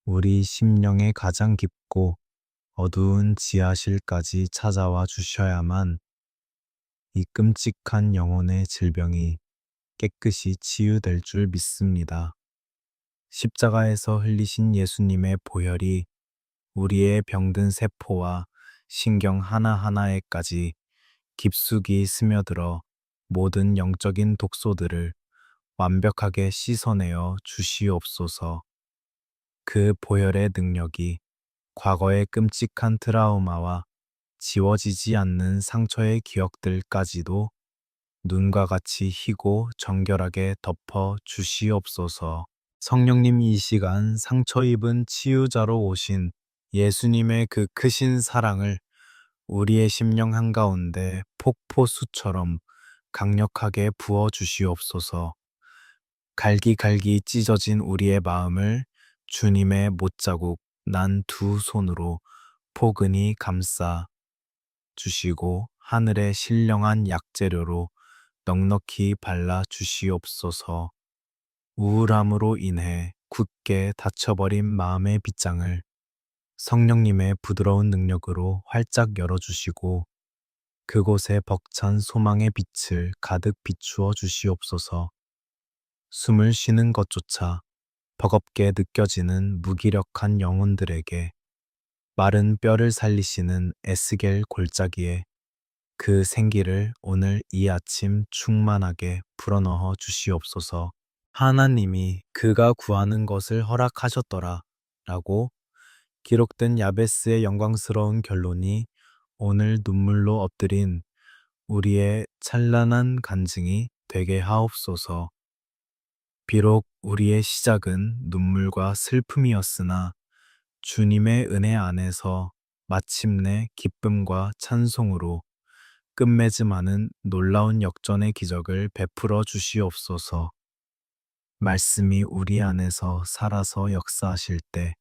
우리 심령의 가장 깊고 어두운 지하실까지 찾아와 주셔야만 이 끔찍한 영혼의 질병이 깨끗이 치유될 줄 믿습니다. 십자가에서 흘리신 예수님의 보혈이 우리의 병든 세포와 신경 하나하나에까지 깊숙이 스며들어 모든 영적인 독소들을 완벽하게 씻어내어 주시옵소서. 그 보혈의 능력이 과거의 끔찍한 트라우마와 지워지지 않는 상처의 기억들까지도 눈과 같이 희고 정결하게 덮어 주시옵소서. 성령님 이 시간 상처 입은 치유자로 오신 예수님의 그 크신 사랑을 우리의 심령 한가운데 폭포수처럼 강력하게 부어 주시옵소서. 갈기갈기 찢어진 우리의 마음을 주님의 못자국 난 두 손으로 포근히 감싸 주시고 하늘의 신령한 약재료로 넉넉히 발라 주시옵소서. 우울함으로 인해 굳게 닫혀버린 마음의 빗장을 성령님의 부드러운 능력으로 활짝 열어주시고 그곳에 벅찬 소망의 빛을 가득 비추어 주시옵소서. 숨을 쉬는 것조차 버겁게 느껴지는 무기력한 영혼들에게 마른 뼈를 살리시는 에스겔 골짜기에 그 생기를 오늘 이 아침 충만하게 불어넣어 주시옵소서. 하나님이 그가 구하는 것을 허락하셨더라 라고 기록된 야베스의 영광스러운 결론이 오늘 눈물로 엎드린 우리의 찬란한 간증이 되게 하옵소서. 비록 우리의 시작은 눈물과 슬픔이었으나 주님의 은혜 안에서 마침내 기쁨과 찬송으로 끝맺음하는 놀라운 역전의 기적을 베풀어 주시옵소서. 말씀이 우리 안에서 살아서 역사하실 때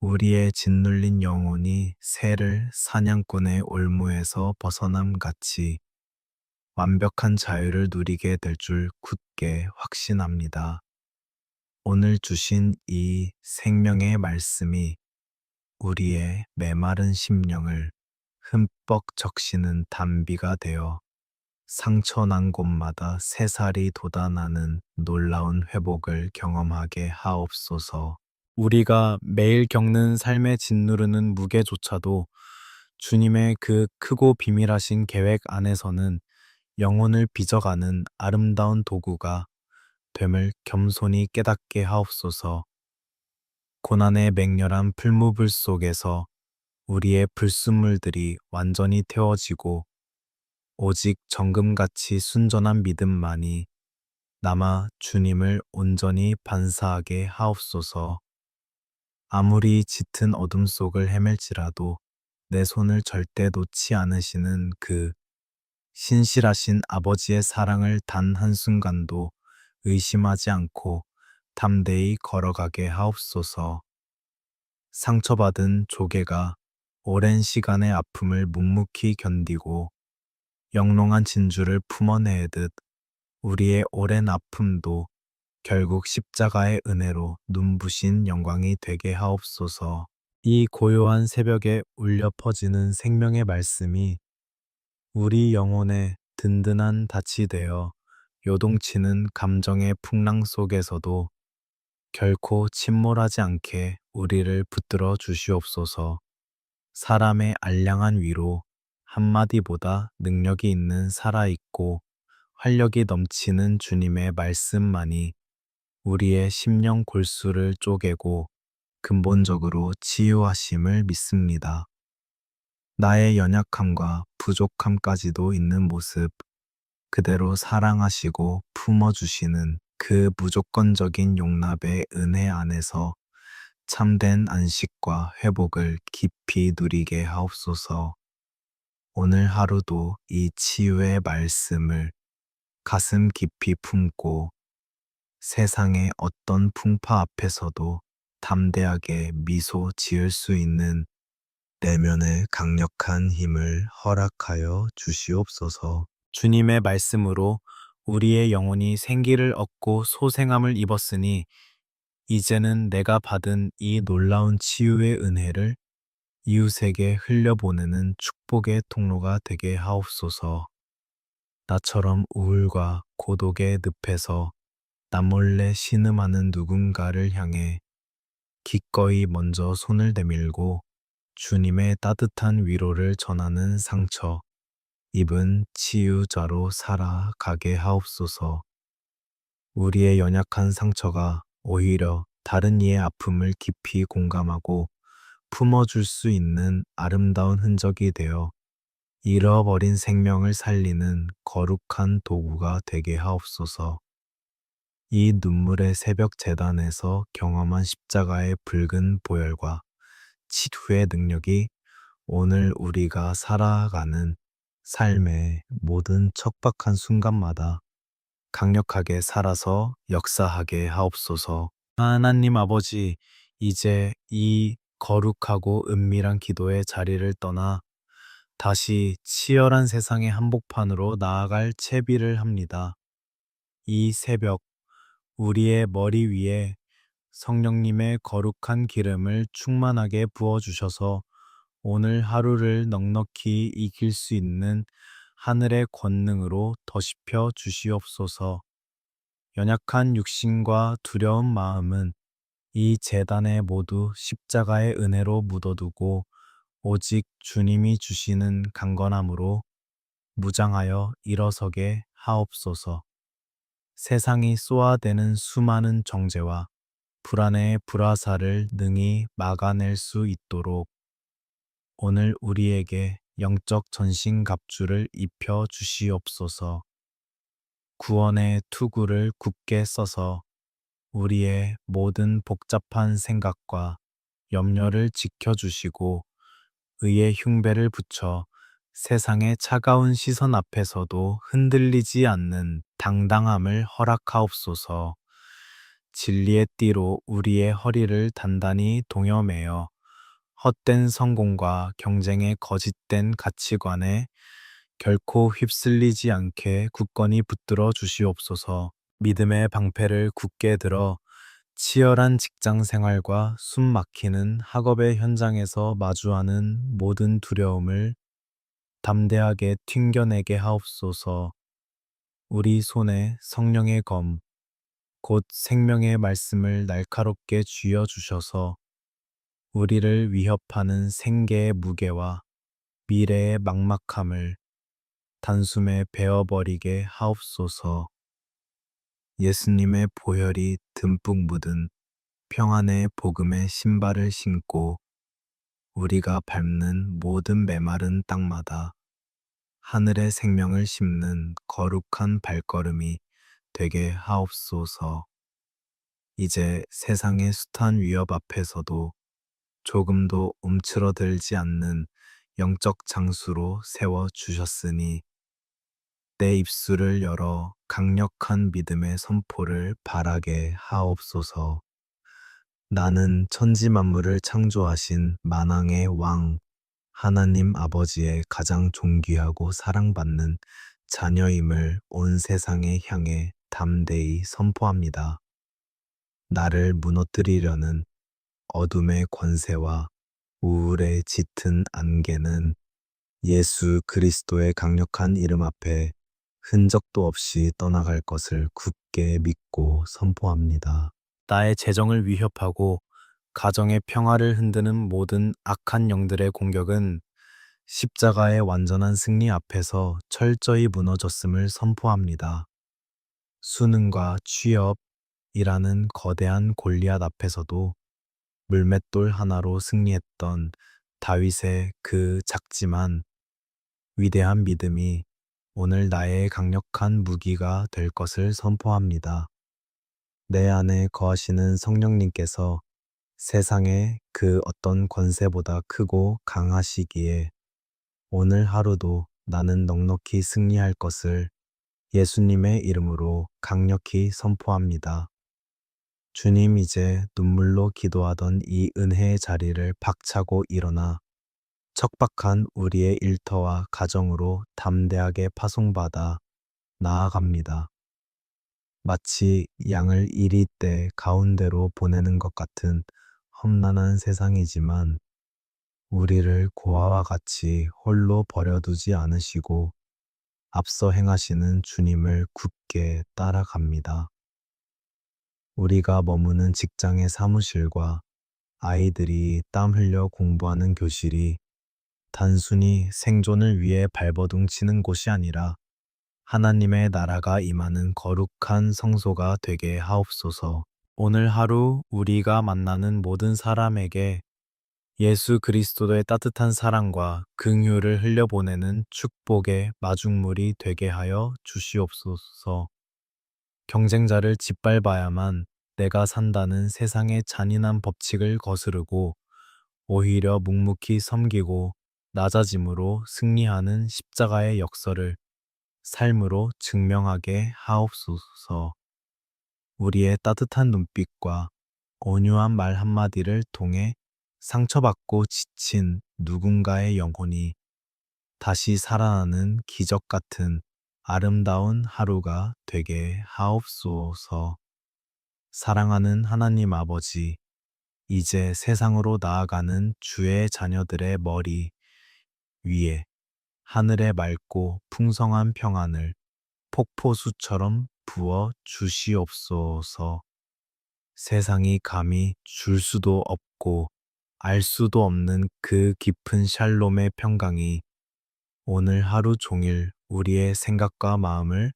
우리의 짓눌린 영혼이 새를 사냥꾼의 올무에서 벗어남 같이 완벽한 자유를 누리게 될 줄 굳게 확신합니다. 오늘 주신 이 생명의 말씀이 우리의 메마른 심령을 흠뻑 적시는 단비가 되어 상처난 곳마다 새살이 돋아나는 놀라운 회복을 경험하게 하옵소서. 우리가 매일 겪는 삶에 짓누르는 무게조차도 주님의 그 크고 비밀하신 계획 안에서는 영혼을 빚어가는 아름다운 도구가 됨을 겸손히 깨닫게 하옵소서. 고난의 맹렬한 풀무불 속에서 우리의 불순물들이 완전히 태워지고 오직 정금같이 순전한 믿음만이 남아 주님을 온전히 반사하게 하옵소서. 아무리 짙은 어둠 속을 헤맬지라도 내 손을 절대 놓지 않으시는 그 신실하신 아버지의 사랑을 단 한순간도 의심하지 않고 담대히 걸어가게 하옵소서. 상처받은 조개가 오랜 시간의 아픔을 묵묵히 견디고 영롱한 진주를 품어내듯 우리의 오랜 아픔도 결국 십자가의 은혜로 눈부신 영광이 되게 하옵소서. 이 고요한 새벽에 울려 퍼지는 생명의 말씀이 우리 영혼의 든든한 닻이 되어 요동치는 감정의 풍랑 속에서도 결코 침몰하지 않게 우리를 붙들어 주시옵소서. 사람의 알량한 위로 한마디보다 능력이 있는 살아있고 활력이 넘치는 주님의 말씀만이 우리의 심령 골수를 쪼개고 근본적으로 치유하심을 믿습니다. 나의 연약함과 부족함까지도 있는 모습 그대로 사랑하시고 품어주시는 그 무조건적인 용납의 은혜 안에서 참된 안식과 회복을 깊이 누리게 하옵소서. 오늘 하루도 이 치유의 말씀을 가슴 깊이 품고 세상의 어떤 풍파 앞에서도 담대하게 미소 지을 수 있는 내면의 강력한 힘을 허락하여 주시옵소서. 주님의 말씀으로 우리의 영혼이 생기를 얻고 소생함을 입었으니 이제는 내가 받은 이 놀라운 치유의 은혜를 이웃에게 흘려보내는 축복의 통로가 되게 하옵소서. 나처럼 우울과 고독의 늪에서 남몰래 신음하는 누군가를 향해 기꺼이 먼저 손을 내밀고 주님의 따뜻한 위로를 전하는 상처, 입은 치유자로 살아가게 하옵소서. 우리의 연약한 상처가 오히려 다른 이의 아픔을 깊이 공감하고 품어줄 수 있는 아름다운 흔적이 되어 잃어버린 생명을 살리는 거룩한 도구가 되게 하옵소서. 이 눈물의 새벽 재단에서 경험한 십자가의 붉은 보혈과 치유의 능력이 오늘 우리가 살아가는 삶의 모든 척박한 순간마다 강력하게 살아서 역사하게 하옵소서. 하나님 아버지, 이제 이 거룩하고 은밀한 기도의 자리를 떠나 다시 치열한 세상의 한복판으로 나아갈 채비를 합니다. 이 새벽, 우리의 머리 위에 성령님의 거룩한 기름을 충만하게 부어주셔서 오늘 하루를 넉넉히 이길 수 있는 하늘의 권능으로 더십혀 주시옵소서. 연약한 육신과 두려운 마음은 이 재단에 모두 십자가의 은혜로 묻어두고 오직 주님이 주시는 강건함으로 무장하여 일어서게 하옵소서. 세상이 쏘아대는 수많은 정죄와 불안의 불화살을 능히 막아낼 수 있도록 오늘 우리에게 영적 전신갑주를 입혀 주시옵소서. 구원의 투구를 굳게 써서 우리의 모든 복잡한 생각과 염려를 지켜주시고 의의 흉배를 붙여 세상의 차가운 시선 앞에서도 흔들리지 않는 당당함을 허락하옵소서. 진리의 띠로 우리의 허리를 단단히 동여매어 헛된 성공과 경쟁의 거짓된 가치관에 결코 휩쓸리지 않게 굳건히 붙들어 주시옵소서. 믿음의 방패를 굳게 들어 치열한 직장 생활과 숨 막히는 학업의 현장에서 마주하는 모든 두려움을 담대하게 튕겨내게 하옵소서. 우리 손에 성령의 검, 곧 생명의 말씀을 날카롭게 쥐어 주셔서 우리를 위협하는 생계의 무게와 미래의 막막함을 단숨에 베어버리게 하옵소서. 예수님의 보혈이 듬뿍 묻은 평안의 복음의 신발을 신고 우리가 밟는 모든 메마른 땅마다 하늘의 생명을 심는 거룩한 발걸음이 되게 하옵소서. 이제 세상의 숱한 위협 앞에서도 조금도 움츠러들지 않는 영적 장수로 세워 주셨으니 내 입술을 열어 강력한 믿음의 선포를 바라게 하옵소서. 나는 천지 만물을 창조하신 만왕의 왕, 하나님 아버지의 가장 존귀하고 사랑받는 자녀임을 온 세상에 향해 담대히 선포합니다. 나를 무너뜨리려는 어둠의 권세와 우울의 짙은 안개는 예수 그리스도의 강력한 이름 앞에 흔적도 없이 떠나갈 것을 굳게 믿고 선포합니다. 나의 재정을 위협하고 가정의 평화를 흔드는 모든 악한 영들의 공격은 십자가의 완전한 승리 앞에서 철저히 무너졌음을 선포합니다. 수능과 취업이라는 거대한 골리앗 앞에서도 물맷돌 하나로 승리했던 다윗의 그 작지만 위대한 믿음이 오늘 나의 강력한 무기가 될 것을 선포합니다. 내 안에 거하시는 성령님께서 세상의 그 어떤 권세보다 크고 강하시기에 오늘 하루도 나는 넉넉히 승리할 것을 예수님의 이름으로 강력히 선포합니다. 주님, 이제 눈물로 기도하던 이 은혜의 자리를 박차고 일어나 척박한 우리의 일터와 가정으로 담대하게 파송받아 나아갑니다. 마치 양을 이리 때 가운데로 보내는 것 같은 험난한 세상이지만 우리를 고아와 같이 홀로 버려두지 않으시고 앞서 행하시는 주님을 굳게 따라갑니다. 우리가 머무는 직장의 사무실과 아이들이 땀 흘려 공부하는 교실이 단순히 생존을 위해 발버둥치는 곳이 아니라 하나님의 나라가 임하는 거룩한 성소가 되게 하옵소서. 오늘 하루 우리가 만나는 모든 사람에게 예수 그리스도의 따뜻한 사랑과 긍휼을 흘려보내는 축복의 마중물이 되게 하여 주시옵소서. 경쟁자를 짓밟아야만 내가 산다는 세상의 잔인한 법칙을 거스르고 오히려 묵묵히 섬기고 낮아짐으로 승리하는 십자가의 역설을 삶으로 증명하게 하옵소서. 우리의 따뜻한 눈빛과 온유한 말 한마디를 통해 상처받고 지친 누군가의 영혼이 다시 살아나는 기적 같은 아름다운 하루가 되게 하옵소서. 사랑하는 하나님 아버지, 이제 세상으로 나아가는 주의 자녀들의 머리 위에 하늘의 맑고 풍성한 평안을 폭포수처럼 부어 주시옵소서. 세상이 감히 줄 수도 없고 알 수도 없는 그 깊은 샬롬의 평강이 오늘 하루 종일 우리의 생각과 마음을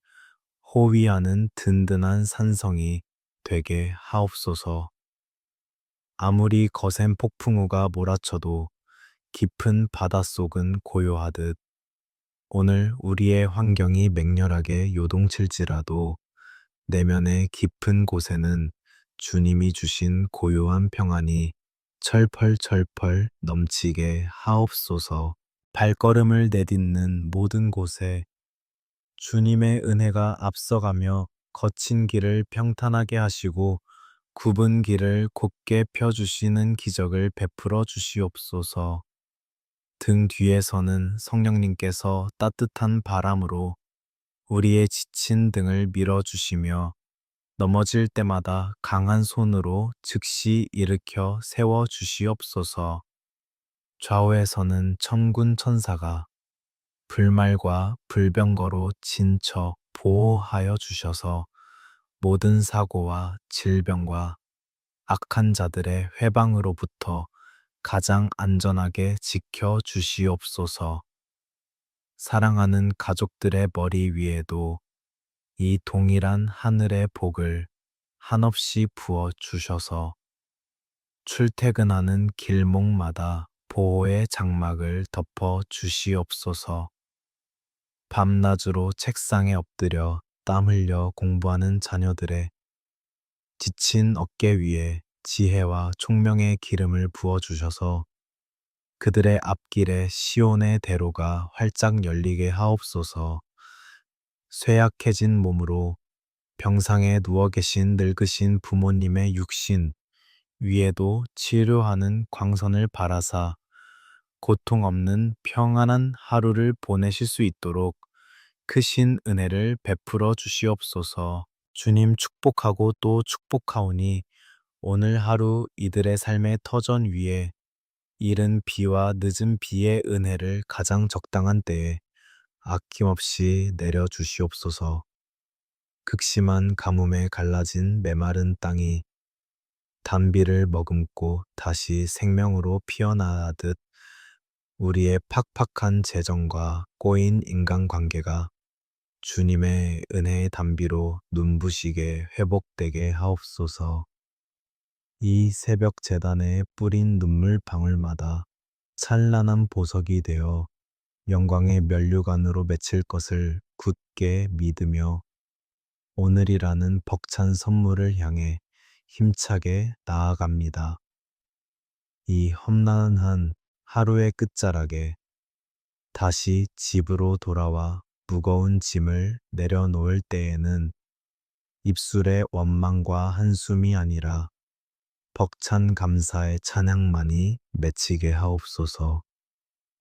호위하는 든든한 산성이 되게 하옵소서. 아무리 거센 폭풍우가 몰아쳐도 깊은 바닷속은 고요하듯 오늘 우리의 환경이 맹렬하게 요동칠지라도 내면의 깊은 곳에는 주님이 주신 고요한 평안이 철펄철펄 넘치게 하옵소서. 발걸음을 내딛는 모든 곳에 주님의 은혜가 앞서가며 거친 길을 평탄하게 하시고 굽은 길을 곧게 펴주시는 기적을 베풀어 주시옵소서. 등 뒤에서는 성령님께서 따뜻한 바람으로 우리의 지친 등을 밀어주시며 넘어질 때마다 강한 손으로 즉시 일으켜 세워 주시옵소서. 좌우에서는 천군 천사가 불말과 불병거로 진쳐 보호하여 주셔서 모든 사고와 질병과 악한 자들의 회방으로부터 가장 안전하게 지켜 주시옵소서. 사랑하는 가족들의 머리 위에도 이 동일한 하늘의 복을 한없이 부어 주셔서 출퇴근하는 길목마다 보호의 장막을 덮어 주시옵소서. 밤낮으로 책상에 엎드려 땀 흘려 공부하는 자녀들의 지친 어깨 위에 지혜와 총명의 기름을 부어 주셔서 그들의 앞길에 시온의 대로가 활짝 열리게 하옵소서. 쇠약해진 몸으로 병상에 누워 계신 늙으신 부모님의 육신 위에도 치료하는 광선을 바라사 고통 없는 평안한 하루를 보내실 수 있도록 크신 은혜를 베풀어 주시옵소서. 주님 축복하고 또 축복하오니 오늘 하루 이들의 삶의 터전 위에 이른 비와 늦은 비의 은혜를 가장 적당한 때에 아낌없이 내려 주시옵소서. 극심한 가뭄에 갈라진 메마른 땅이 단비를 머금고 다시 생명으로 피어나듯 우리의 팍팍한 재정과 꼬인 인간관계가 주님의 은혜의 단비로 눈부시게 회복되게 하옵소서. 이 새벽 제단에 뿌린 눈물 방울마다 찬란한 보석이 되어 영광의 면류관으로 맺힐 것을 굳게 믿으며 오늘이라는 벅찬 선물을 향해 힘차게 나아갑니다. 이 험난한 하루의 끝자락에 다시 집으로 돌아와 무거운 짐을 내려놓을 때에는 입술의 원망과 한숨이 아니라 벅찬 감사의 찬양만이 맺히게 하옵소서.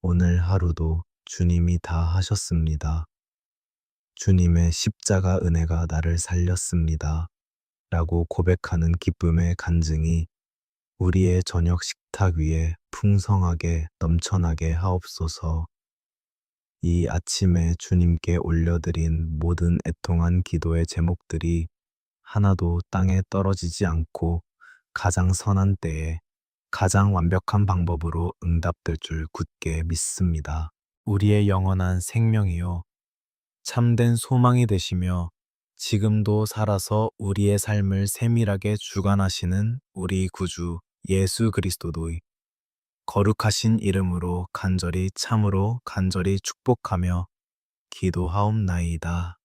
오늘 하루도 주님이 다 하셨습니다. 주님의 십자가 은혜가 나를 살렸습니다. 라고 고백하는 기쁨의 간증이 우리의 저녁 식탁 위에 풍성하게 넘쳐나게 하옵소서. 이 아침에 주님께 올려드린 모든 애통한 기도의 제목들이 하나도 땅에 떨어지지 않고 가장 선한 때에 가장 완벽한 방법으로 응답될 줄 굳게 믿습니다. 우리의 영원한 생명이요. 참된 소망이 되시며 지금도 살아서 우리의 삶을 세밀하게 주관하시는 우리 구주 예수 그리스도의 거룩하신 이름으로 간절히 참으로 간절히 축복하며 기도하옵나이다.